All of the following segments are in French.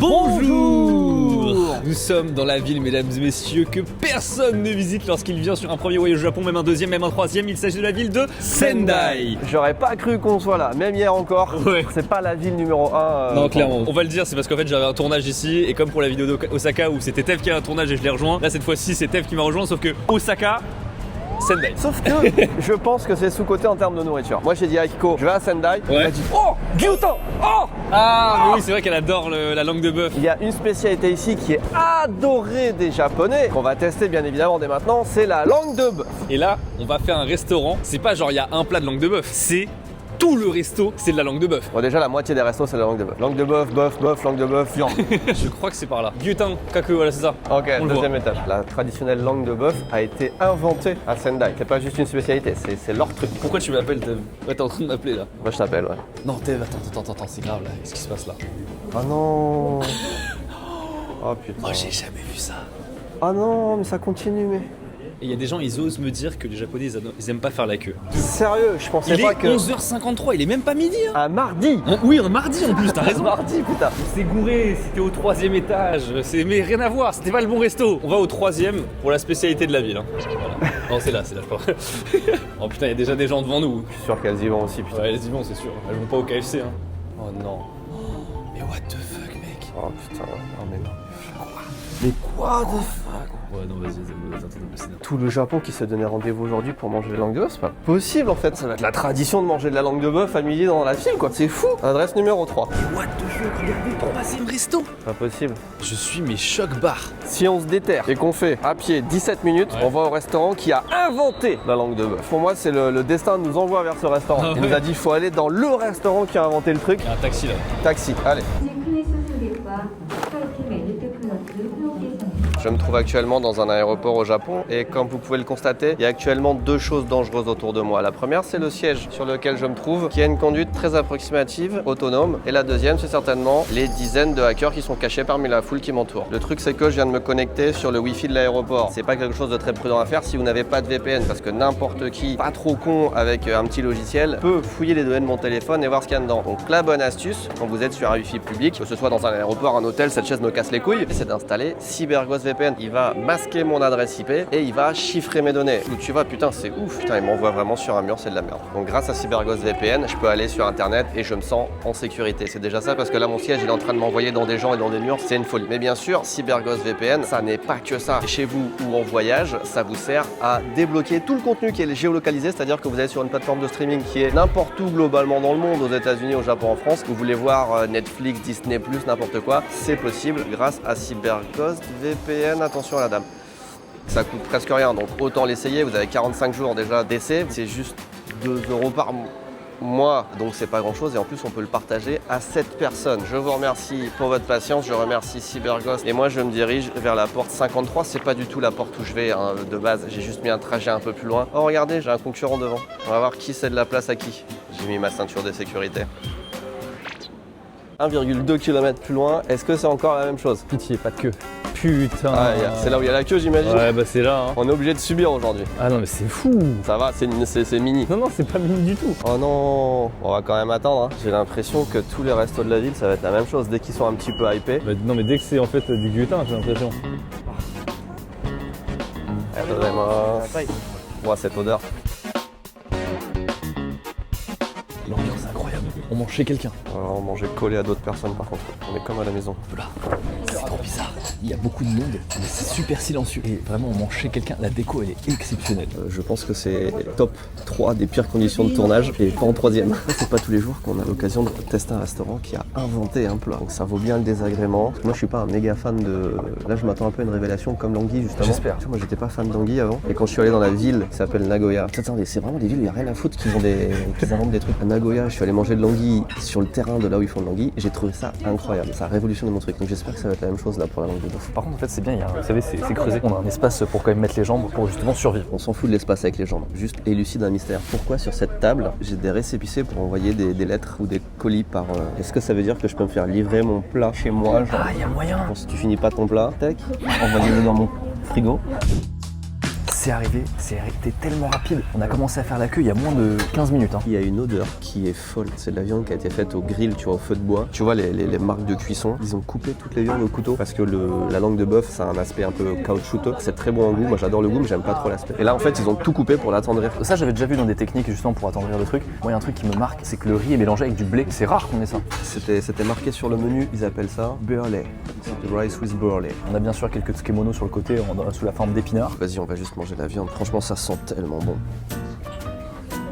Bonjour. Nous sommes dans la ville, mesdames et messieurs, que personne ne visite lorsqu'il vient sur un premier voyage au Japon, même un deuxième, même un troisième. Il s'agit de la ville de Sendai. J'aurais pas cru qu'on soit là, même hier encore. Ouais. C'est pas la ville numéro 1. Non, clairement. On va le dire, c'est parce qu'en fait j'avais un tournage ici, et comme pour la vidéo d'Osaka où c'était Tev qui a un tournage et je l'ai rejoint, là cette fois-ci c'est Tev qui m'a rejoint, sauf que Osaka, Sendai. Sauf que je pense que c'est sous-côté en termes de nourriture. Moi j'ai dit à Akiko, je vais à Sendai. Ouais. Elle a dit, oh, gyutan, oh. Ah, mais oui, c'est vrai qu'elle adore la langue de bœuf. Il y a une spécialité ici qui est adorée des Japonais, qu'on va tester bien évidemment dès maintenant, c'est la langue de bœuf. Et là, on va faire un restaurant. C'est pas genre il y a un plat de langue de bœuf, c'est tout le resto, c'est de la langue de bœuf. Bon, déjà la moitié des restos c'est la langue de bœuf. Langue de bœuf, bœuf, langue de bœuf, viande. Je crois que c'est par là. Gyutan, kaku, voilà, c'est ça. Ok, On le deuxième voit. étage. La traditionnelle langue de bœuf a été inventée à Sendai. C'est pas juste une spécialité, c'est leur truc. Pourquoi tu m'appelles Tev? Ouais, t'es en train de m'appeler là. Moi je t'appelle, ouais. Non, Tev, attends, c'est grave là. Qu'est-ce qui se passe là? Ah non. Oh putain. Oh, j'ai jamais vu ça. Ah non, mais ça continue, mais. Et il y a des gens, ils osent me dire que les Japonais, ils aiment pas faire la queue. Sérieux, je pensais Il pas est que. 11h53, il est même pas midi. Hein. Un mardi. Oui, un mardi en plus, t'as raison. Mardi, putain. C'est gouré, c'était au 3e étage. Mais rien à voir, c'était pas le bon resto. On va au 3e pour la spécialité de la ville. Hein. Voilà. Non, c'est là, je crois. Oh putain, il y a déjà des gens devant nous. Je suis sûr qu'elles y vont aussi, putain. Ouais, elles y vont, c'est sûr. Elles vont pas au KFC. Hein. Oh non. Mais what the fuck, mec. Oh putain, non mais non. Mais quoi de fuck? Ouais, non, vas-y, attends. Tout le Japon qui s'est donné rendez-vous aujourd'hui pour manger de la langue de bœuf, c'est pas possible en fait. Ça va être la tradition de manger de la langue de bœuf à midi dans la ville, quoi. C'est fou. Adresse numéro 3. What the fuck, regardez, 3e resto. Pas possible. Je suis mes choc bar. Si on se déterre et qu'on fait à pied 17 minutes, Ouais. on va au restaurant qui a inventé la langue de bœuf. Pour moi, c'est le destin nous envoie vers ce restaurant. Ah Il ouais. nous a dit, il faut aller dans le restaurant qui a inventé le truc. Il y a un taxi là. Taxi, allez. Je me trouve actuellement dans un aéroport au Japon et comme vous pouvez le constater, il y a actuellement deux choses dangereuses autour de moi. La première, c'est le siège sur lequel je me trouve, qui a une conduite très approximative, autonome. Et la deuxième, c'est certainement les dizaines de hackers qui sont cachés parmi la foule qui m'entoure. Le truc, c'est que je viens de me connecter sur le Wi-Fi de l'aéroport. C'est pas quelque chose de très prudent à faire si vous n'avez pas de VPN, parce que n'importe qui, pas trop con avec un petit logiciel, peut fouiller les données de mon téléphone et voir ce qu'il y a dedans. Donc la bonne astuce, quand vous êtes sur un Wi-Fi public, que ce soit dans un aéroport, un hôtel, cette chaise me casse les couilles, c'est d'installer CyberGhost VPN. Il va masquer mon adresse IP et il va chiffrer mes données. Où tu vois, putain, c'est ouf. Putain, il m'envoie vraiment sur un mur, c'est de la merde. Donc grâce à CyberGhost VPN, je peux aller sur internet et je me sens en sécurité. C'est déjà ça parce que là, mon siège, il est en train de m'envoyer dans des gens et dans des murs. C'est une folie. Mais bien sûr, CyberGhost VPN, ça n'est pas que ça. Chez vous ou en voyage, ça vous sert à débloquer tout le contenu qui est géolocalisé, c'est-à-dire que vous allez sur une plateforme de streaming qui est n'importe où globalement dans le monde, aux États-Unis, au Japon, en France. Vous voulez voir Netflix, Disney+, n'importe quoi, c'est possible grâce à CyberGhost VPN. Attention à la dame. Ça coûte presque rien, donc autant l'essayer. Vous avez 45 jours déjà d'essai. C'est juste 2 € par mois, donc c'est pas grand chose. Et en plus, on peut le partager à 7 personnes. Je vous remercie pour votre patience. Je remercie CyberGhost. Et moi, je me dirige vers la porte 53. C'est pas du tout la porte où je vais hein, de base. J'ai juste mis un trajet un peu plus loin. Oh, regardez, j'ai un concurrent devant. On va voir qui cède la place à qui. J'ai mis ma ceinture de sécurité. 1,2 km plus loin, est-ce que c'est encore la même chose? Pitié, pas de queue. Putain. Ah, c'est là où il y a la queue, j'imagine. Ouais, bah c'est là. Hein. On est obligé de subir aujourd'hui. Ah non, mais c'est fou. Ça va, c'est mini. Non, c'est pas mini du tout. Oh non, on va quand même attendre. Hein. J'ai l'impression que tous les restos de la ville, ça va être la même chose dès qu'ils sont un petit peu hypés. Bah, non, mais dès que c'est en fait du gluten, j'ai l'impression. Vraiment. Moi, cette odeur. L'ambiance est incroyable. On mange chez quelqu'un. On mangeait collé à d'autres personnes par contre. On est comme à la maison. Là, c'est trop bizarre. Il y a beaucoup de monde, mais c'est super silencieux. Et vraiment, on mange chez quelqu'un. La déco, elle est exceptionnelle. Je pense que c'est top 3 des pires conditions de tournage et pas en 3e. C'est pas tous les jours qu'on a l'occasion de tester un restaurant qui a inventé un plat. Donc ça vaut bien le désagrément. Parce que moi je suis pas un méga fan de... Là je m'attends un peu à une révélation comme l'anguille justement. J'espère. Moi j'étais pas fan d'anguille avant. Et quand je suis allé dans la ville qui s'appelle Nagoya. Attendez, c'est vraiment des villes où il n'y a rien à foutre qu'ils inventent des trucs. À Nagoya, je suis allé manger de l'anguille sur le terrain de là où ils font de l'anguille. Et j'ai trouvé ça incroyable. Ça a révolutionné mon truc. Donc j'espère que ça va être la même chose là pour la langue de bœuf. Par contre, en fait, c'est bien, vous savez, c'est creusé. On a un espace pour quand même mettre les jambes pour justement survivre. On s'en fout de l'espace avec les jambes, juste élucide un mystère. Pourquoi sur cette table, j'ai des récépissés pour envoyer des lettres ou des colis par... Est-ce que ça veut dire que je peux me faire livrer mon plat chez moi Ah, il y a moyen. Bon, si tu finis pas ton plat, tac, envoyez-le dans mon frigo. C'est arrivé, c'était tellement rapide. On a commencé à faire la queue il y a moins de 15 minutes. Hein. Il y a une odeur qui est folle. C'est de la viande qui a été faite au grill, tu vois, au feu de bois. Tu vois les marques de cuisson. Ils ont coupé toutes les viandes au couteau parce que la langue de bœuf, ça a un aspect un peu caoutchouteux. C'est très bon en goût. Moi, j'adore le goût, mais j'aime pas trop l'aspect. Et là, en fait, ils ont tout coupé pour l'attendrir. Ça, j'avais déjà vu dans des techniques justement pour attendrir le truc. Moi, il y a un truc qui me marque, c'est que le riz est mélangé avec du blé. C'est rare qu'on ait ça. C'était marqué sur le menu. Ils appellent ça burley. C'est du rice with burley. On a bien sûr quelques tsukemono sur le côté sous la forme d'épinards. Vas-y, on va juste manger la viande. Franchement, ça sent tellement bon.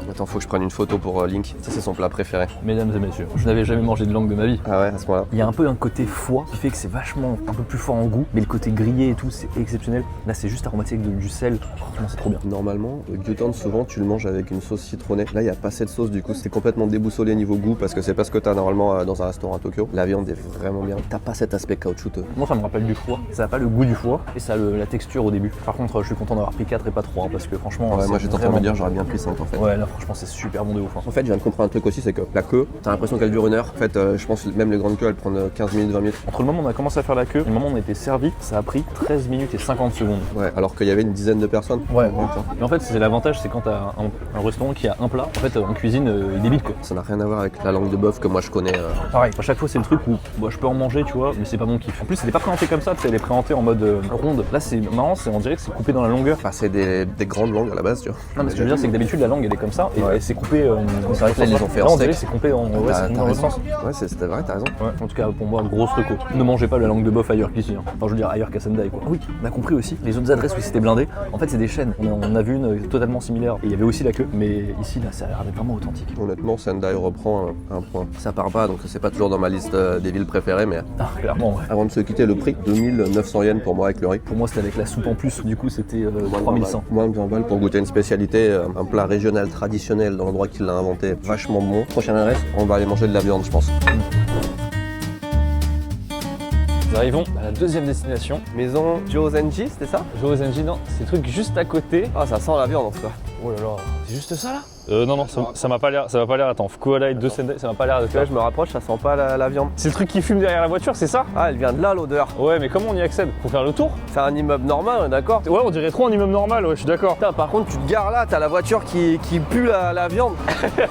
Attends, faut que je prenne une photo pour Link. Ça, c'est son plat préféré. Mesdames et messieurs, je n'avais jamais mangé de langue de ma vie. Ah ouais, à ce moment-là. Il y a un peu un côté foie qui fait que c'est vachement un peu plus fort en goût, mais le côté grillé et tout, c'est exceptionnel. Là, c'est juste aromatique avec du sel. Franchement, c'est trop bien. Normalement, le gyutan, souvent, tu le manges avec une sauce citronnée. Là, il n'y a pas assez de sauce, du coup, c'est complètement déboussolé niveau goût parce que c'est pas ce que t'as normalement dans un restaurant à Tokyo. La viande est vraiment bien. T'as pas cet aspect caoutchouteux. Moi, ça me rappelle du foie. Ça n'a pas le goût du foie et ça a la texture au début. Par contre, je suis content d'avoir pris 4 et pas 3 parce que franchement. Ouais, moi, j'étais en train de me dire, bon. j'aurais bien pris 5 en fait. Ouais, là, franchement, c'est super bon de ouf. Hein. En fait, je viens de comprendre un truc aussi, c'est que la queue, t'as l'impression qu'elle dure 1 heure. En fait, je pense que même les grandes queues, elles prennent 15 minutes, 20 minutes. Entre le moment où on a commencé à faire la queue et le moment où on a été servi, ça a pris 13 minutes et 50 secondes. Ouais, alors qu'il y avait une dizaine de personnes. Ouais. Mais en fait, c'est l'avantage, c'est quand t'as un restaurant qui a un plat, en fait, en cuisine, il débite quoi. Ça n'a rien à voir avec la langue de bœuf que moi je connais. Pareil, à chaque fois, c'est le truc où je peux en manger, tu vois, mais c'est pas mon kiff. En plus, elle est pas présentée comme ça, elle est présentée en mode ronde. Là, c'est marrant, on dirait que c'est coupé dans la longueur. Enfin, c'est des grandes langues à la base, tu vois. Non, mais ce que je veux dire, c'est que d'habitude, la langue, elle est comme ça, et c'est coupé. C'est vrai que là, ils les ont fait en non, on steak. dirait que c'est coupé en. Ouais, c'est T'as dans le raison. sens. Ouais, c'était vrai, t'as raison. Ouais, en tout cas, pour moi, grosse reco. Ne mangez pas la langue de bœuf ailleurs qu'ici. Hein. Enfin, je veux dire ailleurs qu'à Sendai, quoi. Ah oui, on a compris aussi. Les autres adresses où c'était blindé, en fait, c'est des chaînes. On a vu une totalement similaire. Et il y avait aussi la queue, mais ici, là, ça a l'air d'être vraiment authentique. Honnêtement, Sendai reprend un point. Ça part pas, donc c'est pas toujours dans ma liste des villes préférées, mais Ah, clairement, ouais. avant de se quitter, le prix, 2900 yens pour moi avec le riz. Pour moi, c'était avec la soupe en plus. Du coup, c'était 3100. Moins de 20 balles pour goûter une spécialité, un plat régional traditionnel dans l'endroit qui l'a inventé. Vachement bon. Prochaine adresse, on va aller manger de la viande, je pense. Nous arrivons à la deuxième destination. Maison Jozenji, c'était ça? Jozenji, non, c'est le truc juste à côté. Ah, ça sent la viande en tout cas. Oh là là, c'est juste ça là? Non, ça m'a pas l'air. Ça va pas l'air. Attends, Fukuoka Light de Sendai, ça m'a pas l'air de Là, faire. je me rapproche, ça sent pas la viande. C'est le truc qui fume derrière la voiture, c'est ça? Ah, elle vient de là l'odeur. Ouais, mais comment on y accède? Faut faire le tour? C'est un immeuble normal, on est d'accord? Ouais, on dirait trop un immeuble normal, ouais, je suis d'accord. Putain, par contre, tu te gares là, t'as la voiture qui pue la viande.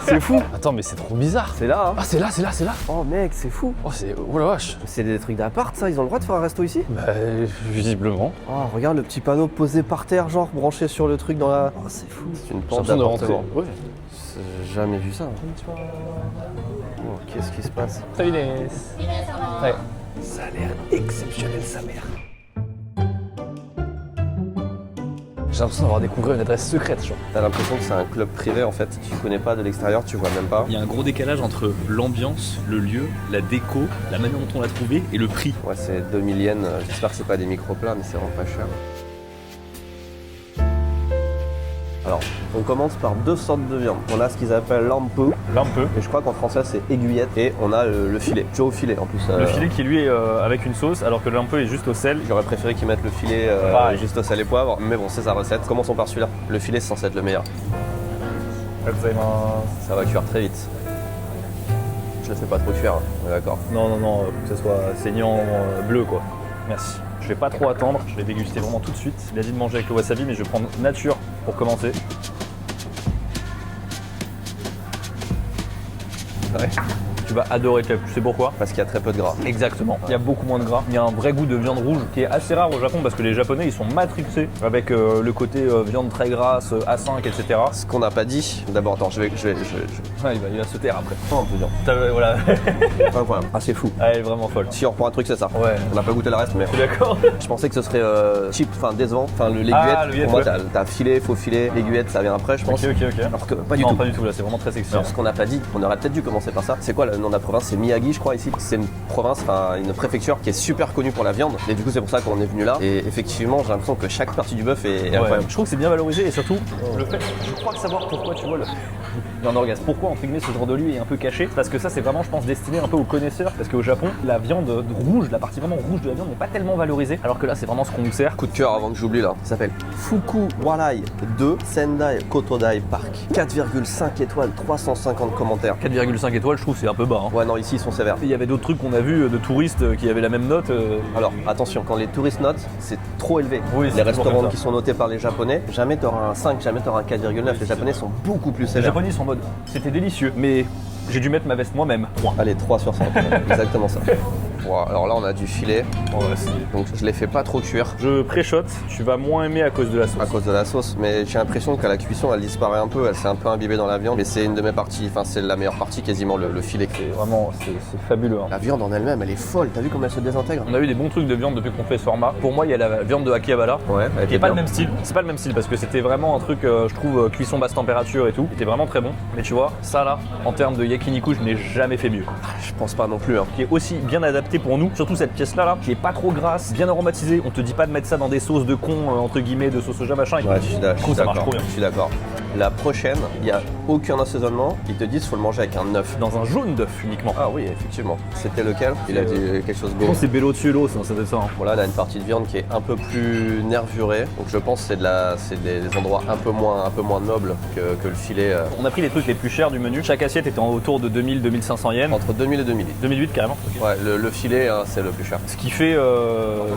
C'est fou. Attends, mais c'est trop bizarre. C'est là, hein. Ah, c'est là. Oh mec, c'est fou. Oh, c'est. Oh la vache. C'est des trucs d'appart, ça? Ils ont le droit de faire un resto ici? Bah, visiblement. Oh, regarde le petit panneau posé par terre, genre branché sur le truc dans la. Oh, c'est fou. C'est une J'ai porte l'impression de rentrer. d'appartement. Ouais. J'ai jamais vu ça. Oh, qu'est-ce qui se passe? Salut Inès. Ouais. Ça a l'air exceptionnel, sa mère. J'ai l'impression d'avoir découvert une adresse secrète, genre. T'as l'impression que c'est un club privé en fait. Tu connais pas de l'extérieur, tu vois même pas. Il y a un gros décalage entre l'ambiance, le lieu, la déco, la manière dont on l'a trouvé et le prix. Ouais, c'est 2000 yens. J'espère que c'est pas des micro-plats, mais c'est vraiment pas cher. Alors, on commence par 2 sortes de viande. On a ce qu'ils appellent lampu, Là, un peu. et je crois qu'en français c'est aiguillette, et on a le filet. Joe filet en plus. Le filet qui lui est avec une sauce, alors que là un peu est juste au sel. J'aurais préféré qu'ils mettent le filet Pareil. juste au sel et poivre, mais bon, c'est sa recette. Commençons par celui-là. Le filet c'est censé être le meilleur. Ça va cuire très vite. Je le fais pas trop cuire, hein. On est d'accord. Non, que ce soit saignant, bleu quoi. Merci. Je vais pas trop attendre, je vais déguster vraiment tout de suite. Il a dit de manger avec le wasabi, mais je vais prendre nature pour commencer. Ouais. Tu vas adorer Clef, tu sais pourquoi? Parce qu'il y a très peu de gras. Exactement. Il y a beaucoup moins de gras. Il y a un vrai goût de viande rouge qui est assez rare au Japon parce que les Japonais ils sont matrixés avec le côté viande très grasse, A5, etc. Ce qu'on n'a pas dit, d'abord, attends, je vais. Ouais, il va se taire après. Oh, on peut dire. Voilà. Incroyable. Ah, c'est fou. Elle est vraiment folle. Si on reprend un truc, c'est ça. Ouais. On n'a pas goûté le reste, mais. Je suis d'accord. Je pensais que ce serait cheap, enfin décevant. Enfin, l'aiguillette, l'aiguillette, pour moi, ouais. t'as filet, faux filet, l'aiguillette, ça vient après, je pense. Ok. Alors que pas du Non, tout. pas du tout là, c'est vraiment très sexy. Alors, ce qu'on n'a pas dit, on aurait peut-être dû commencer par ça. C'est quoi le nom de la province? C'est Miyagi, je crois, ici. C'est une province, enfin une préfecture qui est super connue pour la viande. Et du coup, c'est pour ça qu'on est venu là. Et effectivement, j'ai l'impression que chaque partie du bœuf est Ouais. incroyable. Je trouve que c'est bien valorisé et surtout le fait, je crois savoir pourquoi tu vois viande orgasme. Pourquoi entre guillemets ce genre d'olive est un peu caché? Parce que ça c'est vraiment je pense destiné un peu aux connaisseurs. Parce qu'au Japon, la viande rouge, la partie vraiment rouge de la viande n'est pas tellement valorisée. Alors que là c'est vraiment ce qu'on nous sert. Coup de cœur avant que j'oublie là. Ça s'appelle Fukuwarai 2 Sendai Kotodai Park. 4,5 étoiles, 350 commentaires. 4,5 étoiles, je trouve c'est un peu bas. Hein. Ouais non, ici ils sont sévères. Il y avait d'autres trucs qu'on a vu de touristes qui avaient la même note. Alors attention, quand les touristes notent, c'est trop élevé. Oui, les c'est toujours restaurants comme ça. qui sont notés par les Japonais, jamais t'auras un 5, jamais t'auras un 4,9. Les Japonais sont beaucoup plus Les sévères. Japonais sont en mode c'était délicieux, mais j'ai dû mettre ma veste moi-même. Point. Allez, 3 sur 5. Exactement ça. Wow, alors là on a du filet, donc je les fais pas trop cuire Je pré-shot, tu vas moins aimer à cause de la sauce. à cause de la sauce, mais j'ai l'impression qu'à la cuisson elle disparaît un peu, elle s'est un peu imbibée dans la viande, mais c'est une de mes parties, enfin c'est la meilleure partie quasiment, le filet. C'est vraiment, c'est fabuleux. Hein. La viande en elle-même, elle est folle, t'as vu comment elle se désintègre? On a eu des bons trucs de viande depuis qu'on fait ce format. Pour moi, il y a la viande de Akihabara. Ouais, elle Qui était est pas le bien. même style. C'est pas le même style parce que c'était vraiment un truc, je trouve, cuisson basse température et tout. C'était vraiment très bon. Mais tu vois, ça là, en termes de yakiniku, je n'ai jamais fait mieux. Je pense pas non plus. Hein. Qui est aussi bien adapté pour nous, surtout cette pièce là, qui est pas trop grasse, bien aromatisée. On te dit pas de mettre ça dans des sauces de con, entre guillemets, de sauce soja machin. Ouais, je suis ça marche d'accord. trop bien. Je suis d'accord. La prochaine, il n'y a aucun assaisonnement. Ils te disent qu'il faut le manger avec un œuf. Dans un jaune d'œuf uniquement. Ah oui, effectivement. C'était lequel? Il a dit quelque chose de Je beau. pense que c'est Bello Cielo, ça doit être ça. Hein. Voilà, là, une partie de viande qui est un peu plus nervurée. Donc je pense que c'est des endroits un peu moins nobles que le filet. On a pris les trucs les plus chers du menu. Chaque assiette était autour de 2000-2500 yens. Entre 2000 et 2008. 2008 carrément. Ok. Ouais, le filet, hein, c'est le plus cher. Ce qui fait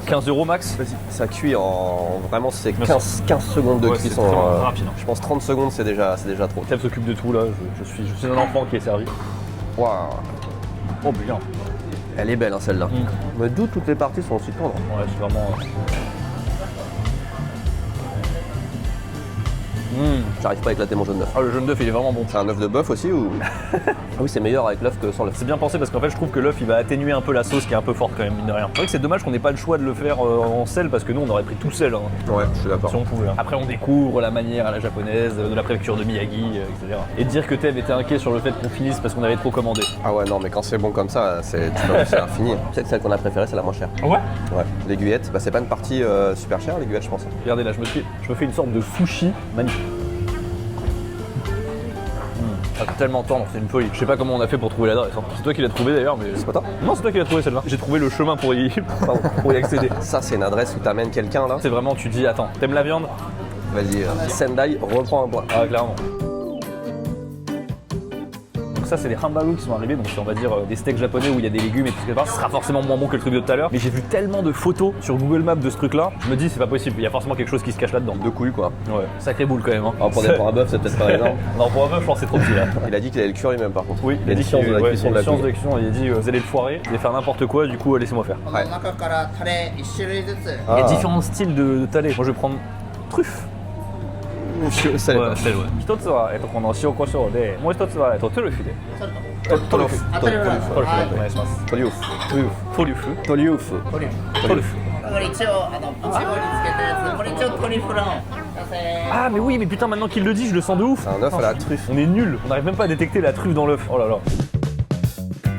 15 € max. Ça cuit en. Vraiment, c'est Bien 15 secondes de Ouais, c'est cuisson. très rapide, hein. Je pense 30 secondes, c'est déjà trop. Kev s'occupe de tout là, je suis un enfant qui est servi. Waouh. Oh bien. Elle est belle, hein, celle-là. Mais d'où toutes les parties sont aussi tendres. Ouais, c'est vraiment. J'arrive pas à éclater mon jaune d'œuf. Ah, le jaune d'œuf il est vraiment bon. C'est un œuf de bœuf aussi ou Ah oui, c'est meilleur avec l'œuf que sans l'œuf. C'est bien pensé parce qu'en fait je trouve que l'œuf il va atténuer un peu la sauce qui est un peu forte quand même, mine de rien. C'est vrai que c'est dommage qu'on n'ait pas le choix de le faire en sel parce que nous on aurait pris tout sel hein, Ouais, je suis d'accord. si on pouvait. Hein. Après on découvre la manière à la japonaise, de la préfecture de Miyagi, etc. Et dire que Tev était inquiet sur le fait qu'on finisse parce qu'on avait trop commandé. Ah ouais, non, mais quand c'est bon comme ça, tu peux réussir à finir. Peut-être celle qu'on a préférée, c'est la moins chère. Ouais. Ouais. L'aiguillette, bah, c'est pas une partie super chère, l'aiguillette, je pense. Regardez là, je me fais une sorte de sushi magnifique. Ça fait tellement tendre, c'est une folie. Je sais pas comment on a fait pour trouver l'adresse. Hein. C'est toi qui l'as trouvé d'ailleurs, mais. C'est pas toi? Non, c'est toi qui l'as trouvé celle-là. J'ai trouvé le chemin pour y accéder. Ça, c'est une adresse où t'amènes quelqu'un là. C'est vraiment, tu dis, attends, t'aimes la viande? Vas-y, Sendai, reprends un bois. Ah, clairement. Donc ça, c'est les hambagu qui sont arrivés, donc c'est on va dire des steaks japonais où il y a des légumes et tout ce qui ce sera forcément moins bon que le truc de tout à l'heure. Mais j'ai vu tellement de photos sur Google Maps de ce truc-là, je me dis c'est pas possible, il y a forcément quelque chose qui se cache là-dedans. Deux couilles quoi. Ouais, sacré boule quand même. Hein. Alors pour un bœuf, c'est peut-être pas énorme. Non, pour un bœuf, je pense que c'est trop petit là. Il a dit qu'il allait le cuire lui-même par contre. Oui, il a dit science de la cuisson de la science de couille. la cuisson, il a dit vous allez le foirer, vous allez faire n'importe quoi, du coup laissez-moi faire. この中からタレ1種類ずつ Ah. Il y a différents styles de talé. Moi je vais prendre truffe. Ça l'est pas. 一つはこの塩コショウで、もう一つはトゥルフで。トリュフ。あトリュフトリュはいフお願いします。トリュフ。トリュフ。トリュフ。トリュフトリュフ。これ一応いちごにつけたやつこれ一応トリュフの完成 Ah mais oui mais putain maintenant qu'il le dit je le sens de ouf. C'est un œuf à la truffe. On est nul, on n'arrive même pas à détecter la truffe dans l'œuf. Oh là là.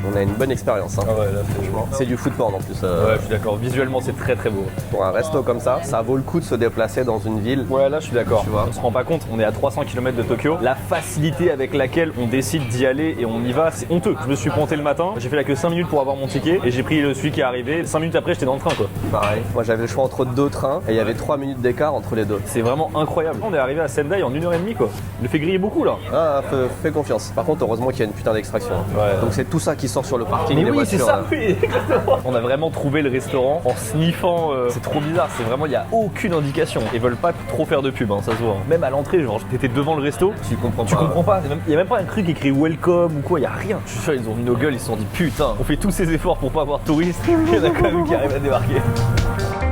On a une bonne expérience. Hein. Ah ouais là franchement. C'est du food porn en plus. Ouais je suis d'accord, visuellement c'est très très beau. Pour un resto comme ça vaut le coup de se déplacer dans une ville. Ouais là je suis d'accord. Tu vois. On se rend pas compte, on est à 300 km de Tokyo. La facilité avec laquelle on décide d'y aller et on y va, c'est honteux. Je me suis pointé le matin, j'ai fait la queue 5 minutes pour avoir mon ticket et j'ai pris celui qui est arrivé. 5 minutes après j'étais dans le train quoi. Pareil. Moi j'avais le choix entre deux trains et il y avait 3 minutes d'écart entre les deux. C'est vraiment incroyable. On est arrivé à Sendai en 1h30 quoi. Il le fait griller beaucoup là. Ah, fais confiance. Par contre, heureusement qu'il y a une putain d'extraction. Ouais. Donc c'est tout ça qui sort sur le parking Mais des oui, voitures. c'est ça, là. oui, exactement. On a vraiment trouvé le restaurant en sniffant. C'est trop bizarre, c'est vraiment, il n'y a aucune indication. Ils veulent pas trop faire de pub, hein, ça se voit. Même à l'entrée, genre, t'étais devant le resto, Tu comprends tu pas. comprends pas. Il n'y a même pas un truc écrit welcome ou quoi, il n'y a rien. Je suis sûr, ils ont vu nos gueules, ils se sont dit putain, on fait tous ces efforts pour pas avoir de touristes. Il y en a quand même qui arrivent à débarquer.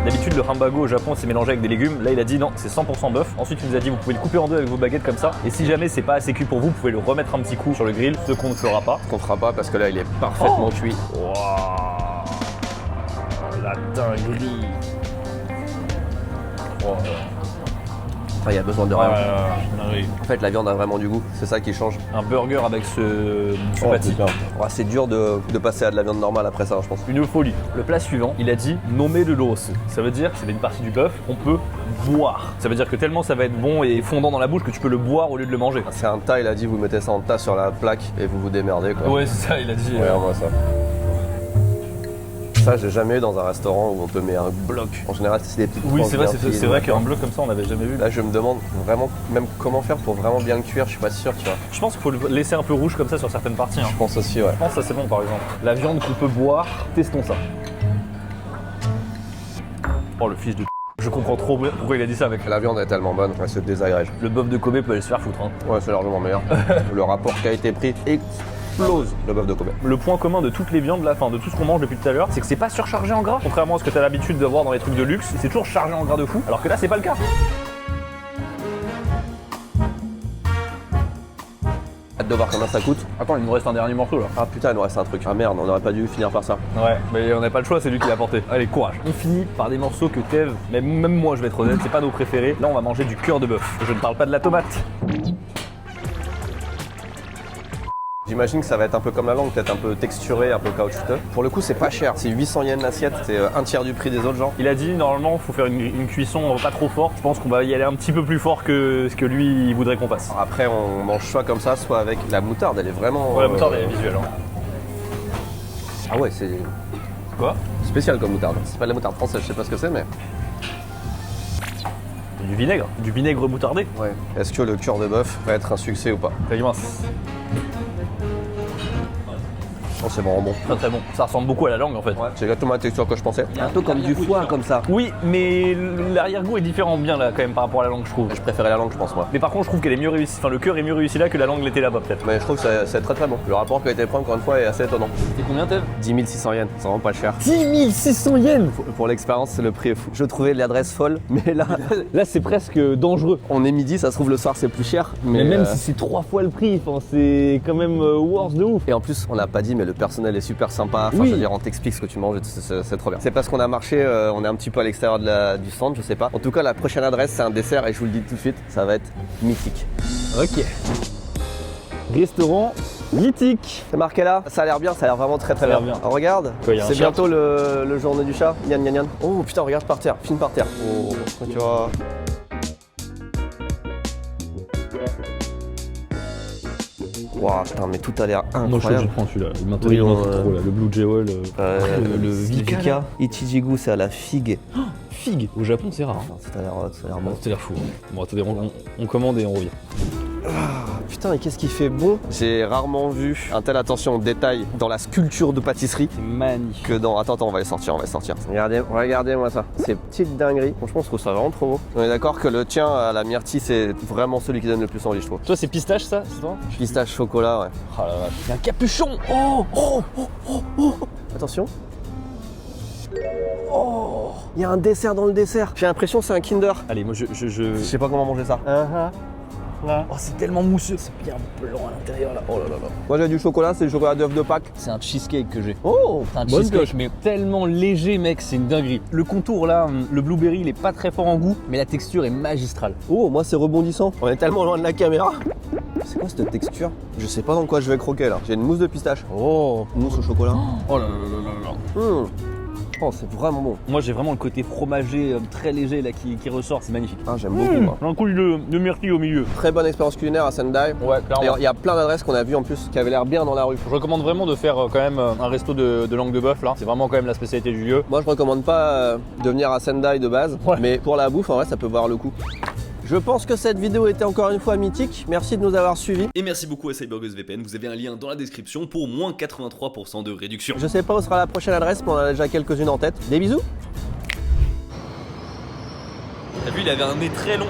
D'habitude, le hambago au Japon, c'est mélangé avec des légumes. Là, il a dit non, c'est 100% bœuf. Ensuite, il nous a dit vous pouvez le couper en deux avec vos baguettes comme ça. Et si jamais c'est pas assez cuit pour vous, vous pouvez le remettre un petit coup sur le grill, ce qu'on ne fera pas. On fera pas parce que là il est parfaitement cuit. Waouh, la dinguerie. Oh. il y a besoin de Ouais, rien. oui. En fait, la viande a vraiment du goût, c'est ça qui change. Un burger avec ce Oh, patty. putain. Ouais, c'est dur de passer à de la viande normale après ça, je pense. Une folie. Le plat suivant, il a dit nommer de l'os. Ça veut dire que c'est une partie du bœuf qu'on peut boire. Ça veut dire que tellement ça va être bon et fondant dans la bouche que tu peux le boire au lieu de le manger. C'est un tas, il a dit, vous mettez ça en tas sur la plaque et vous vous démerdez quoi. Ouais, c'est ça, il a dit. Regarde-moi ça. Ça, j'ai jamais eu dans un restaurant où on te met un bloc. En général, c'est des petites Oui, tranches c'est vrai, bien c'est fines, vrai d'accord. qu'un bloc comme ça, on n'avait jamais vu. Là, je me demande vraiment même comment faire pour vraiment bien le cuire, je suis pas sûr, tu vois. Je pense qu'il faut le laisser un peu rouge comme ça sur certaines parties. Hein. Je pense aussi, ouais. Je pense que ça c'est bon par exemple. La viande qu'on peut boire, testons ça. Oh le fils de... Je comprends trop bien pourquoi il a dit ça avec. La viande est tellement bonne, elle se désagrège. Le bœuf de Kobe peut aller se faire foutre. Hein. Ouais, c'est largement meilleur. Le rapport qualité-prix explose le bœuf de Kobe. Le point commun de toutes les viandes, là, fin, de tout ce qu'on mange depuis tout à l'heure, c'est que c'est pas surchargé en gras. Contrairement à ce que tu as l'habitude de voir dans les trucs de luxe, c'est toujours chargé en gras de fou. Alors que là, c'est pas le cas. Hâte de voir combien ça coûte. Attends, il nous reste un dernier morceau là. Ah putain, il nous reste un truc. Ah merde, on aurait pas dû finir par ça. Ouais, mais on n'a pas le choix, c'est lui qui l'a porté. Allez, courage. On finit par des morceaux que Tev, mais même moi je vais être honnête, c'est pas nos préférés. Là, on va manger du cœur de bœuf. Je ne parle pas de la tomate. J'imagine que ça va être un peu comme la langue, peut-être un peu texturé, un peu caoutchouteux. Pour le coup, c'est pas cher. C'est 800 yens l'assiette, c'est un tiers du prix des autres gens. Il a dit normalement, il faut faire une cuisson pas trop forte. Je pense qu'on va y aller un petit peu plus fort que ce que lui il voudrait qu'on fasse. Après, on mange soit comme ça, soit avec la moutarde. Elle est vraiment. Ouais, la moutarde elle est visuelle. Hein. Ah ouais, c'est Quoi? spécial comme moutarde. C'est pas de la moutarde française, je sais pas ce que c'est, mais. Du vinaigre moutardé. Ouais. Est-ce que le cœur de bœuf va être un succès ou pas? Très mince. Oh, c'est vraiment bon. Très très bon. Ça ressemble beaucoup à la langue en fait. Ouais, c'est exactement la texture que je pensais. Un peu comme du foie, comme ça. Oui, mais l'arrière-goût est différent bien là quand même par rapport à la langue, je trouve. Je préférais la langue, je pense, moi. Mais par contre, je trouve qu'elle est mieux réussie. Enfin, le cœur est mieux réussi là que la langue l'était là-bas peut-être. Mais je trouve que c'est très très bon. Le rapport qui a été pris, encore une fois, est assez étonnant. C'était combien Tev? 10 600 yens, c'est vraiment pas cher. 10 600 yens. Pour l'expérience, le prix est fou. Je trouvais l'adresse folle, mais là, Là, c'est presque dangereux. on est midi, ça se trouve le soir, c'est plus cher. Mais même si c'est 3 fois le prix, enfin, c'est quand même worth de ouf. Et en plus, on n'a pas dit, mais le personnel est super sympa. Enfin, Oui. je veux dire, on t'explique ce que tu manges, c'est trop bien. C'est parce qu'on a marché, on est un petit peu à l'extérieur du stand, je sais pas. En tout cas, la prochaine adresse, c'est un dessert et je vous le dis tout de suite, ça va être mythique. Ok. Restaurant mythique. C'est marqué là, ça a l'air bien, ça a l'air vraiment très très Ça a bien. l'air bien. Regarde, Quoi, y a un c'est chat bientôt le journée du chat. Gnan gnan gnan. Oh putain, regarde par terre, filme par terre. Oh, tu vois. Waouh, putain, mais tout a l'air incroyable. prendre celui-là. Maintenant, Oui, il on, m'intrigue trop là. Le Blue Jewel. le Vika, là. Ichijigu, c'est à la figue. Figue. Au Japon, c'est rare. Hein. Ça a l'air bon. Ça a l'air fou. Hein. Bon, attendez, on commande et on revient. Putain, et qu'est-ce qui fait bon? J'ai rarement vu un tel attention au détail dans la sculpture de pâtisserie C'est magnifique. que dans... Attends, on va les sortir, Regardez-moi ça. Ces petites dingueries. Franchement, je trouve ça vraiment trop beau. On est d'accord que le tien à la myrtille, c'est vraiment celui qui donne le plus envie, je trouve. Toi, c'est pistache ça, c'est toi? Pistache chocolat, ouais. Oh la vache. Il y a un capuchon. Oh. Attention. Oh, il y a un dessert dans le dessert. J'ai l'impression que c'est un Kinder. Allez, moi Je sais pas comment manger ça. Oh, c'est tellement mousseux. C'est bien blanc à l'intérieur là. Oh là là là. Moi j'ai du chocolat, c'est du chocolat d'œuf de Pâques. C'est un cheesecake que j'ai. Oh, C'est un bonne cheesecake, pioche. mais tellement léger, mec, c'est une dinguerie. Le contour là, le blueberry, il est pas très fort en goût, mais la texture est magistrale. Oh, moi c'est rebondissant. On est tellement loin de la caméra. C'est quoi cette texture? Je sais pas dans quoi je vais croquer là. J'ai une mousse de pistache. Oh. Mousse au chocolat. Oh là là là là là. Oh, c'est vraiment bon. Moi, j'ai vraiment le côté fromager très léger là qui ressort, c'est magnifique. Ah, j'aime beaucoup moi. Un coup de myrtille au milieu. Très bonne expérience culinaire à Sendai. Ouais, clairement. D'ailleurs, il y a plein d'adresses qu'on a vues en plus qui avaient l'air bien dans la rue. Je recommande vraiment de faire quand même un resto de langue de bœuf là. C'est vraiment quand même la spécialité du lieu. Moi, je recommande pas de venir à Sendai de base, Ouais. mais pour la bouffe, en vrai, ça peut valoir le coup. Je pense que cette vidéo était encore une fois mythique. Merci de nous avoir suivis. Et merci beaucoup à Cybergos VPN, vous avez un lien dans la description pour moins 83% de réduction. Je sais pas où sera la prochaine adresse, mais on en a déjà quelques-unes en tête. Des bisous. T'as vu, il avait un nez très long.